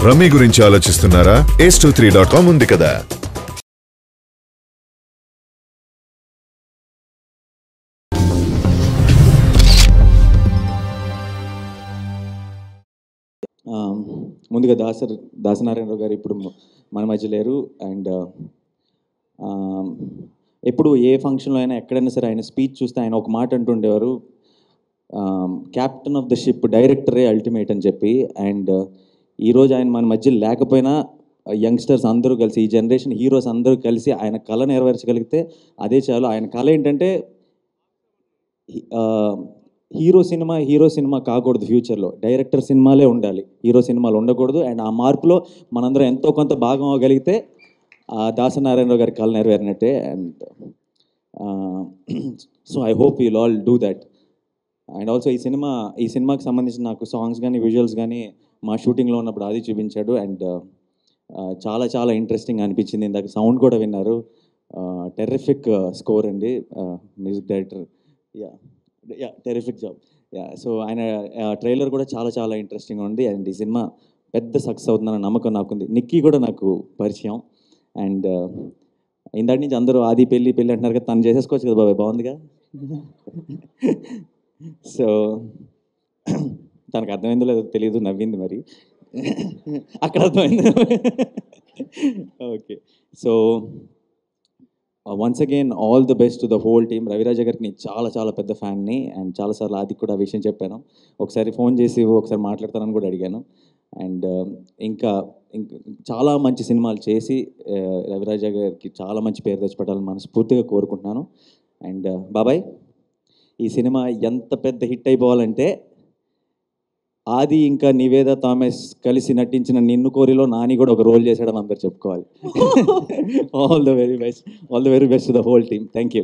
Rummy గురించి ఆలోచిస్తున్నారా? ace23.com ఉంది కదా. ముందుగా దాసనారాయణరావు గారు ఇప్పుడు మన మధ్య లేరు. అండ్ ఎప్పుడు ఏ ఫంక్షన్లో అయినా ఎక్కడైనా సరే ఆయన స్పీచ్ చూస్తే ఆయన ఒక మాట అంటుండేవారు, క్యాప్టెన్ ఆఫ్ ద షిప్ డైరెక్టరే అల్టిమేట్ అని చెప్పి. అండ్ ఈరోజు ఆయన మన మధ్య లేకపోయినా యంగ్స్టర్స్ అందరూ కలిసి, ఈ జనరేషన్ హీరోస్ అందరూ కలిసి ఆయన కళ నెరవేర్చగలిగితే అదే చాలు. ఆయన కళ ఏంటంటే హీరో సినిమా కాకూడదు, ఫ్యూచర్లో డైరెక్టర్ సినిమాలే ఉండాలి, హీరో సినిమాలు ఉండకూడదు. అండ్ ఆ మార్పులో మనందరం ఎంతో కొంత భాగం అవ్వగలిగితే దాసనారాయణరావు గారి కళ నెరవేరినట్టే. And so I hope will all do that. And also ఈ సినిమాకి సంబంధించిన నాకు సాంగ్స్ కానీ విజువల్స్ కానీ మా షూటింగ్లో ఉన్నప్పుడు అది చూపించాడు. అండ్ చాలా చాలా ఇంట్రెస్టింగ్ అనిపించింది. ఇందాక సౌండ్ కూడా విన్నారు. టెర్రిఫిక్ స్కోర్ అండి, music director. Terrific job. So ఆయన ట్రైలర్ కూడా చాలా చాలా ఇంట్రెస్టింగ్ ఉంది. అండ్ ఈ సినిమా పెద్ద సక్సెస్ అవుతుందన్న నమ్మకం నాకుంది. నిక్కీ కూడా నాకు పరిచయం. అండ్ ఇందాటి నుంచి అందరూ ఆది పెళ్ళి అంటున్నారు కదా, తను చేసేసుకోవచ్చు కదా బాబాయ్, బాగుందిగా. సో తనకు అర్థమైందో లేదో తెలియదు, నవ్వింది మరి. అక్కడ అర్థమైంది. Okay. So once again all the best to the whole team. Ravi Raja గారికి నేను చాలా చాలా పెద్ద ఫ్యాన్ని. అండ్ చాలాసార్లు ఆదికి కూడా ఆ విషయం చెప్పాను. ఒకసారి ఫోన్ చేసి ఒకసారి మాట్లాడతానని కూడా అడిగాను. అండ్ ఇంకా చాలా మంచి సినిమాలు చేసి రవిరాజ గారికి చాలా మంచి పేరు తెచ్చిపెట్టాలని మనస్ఫూర్తిగా కోరుకుంటున్నాను. అండ్ బాబాయ్, ఈ సినిమా ఎంత పెద్ద హిట్ అయిపోవాలంటే ఆది ఇంకా నివేదా థామస్ కలిసి నటించిన నిన్ను కోరిలో నాని కూడా ఒక రోల్ చేశాడని అందరు చెప్పుకోవాలి. All the very best to the whole team. Thank you.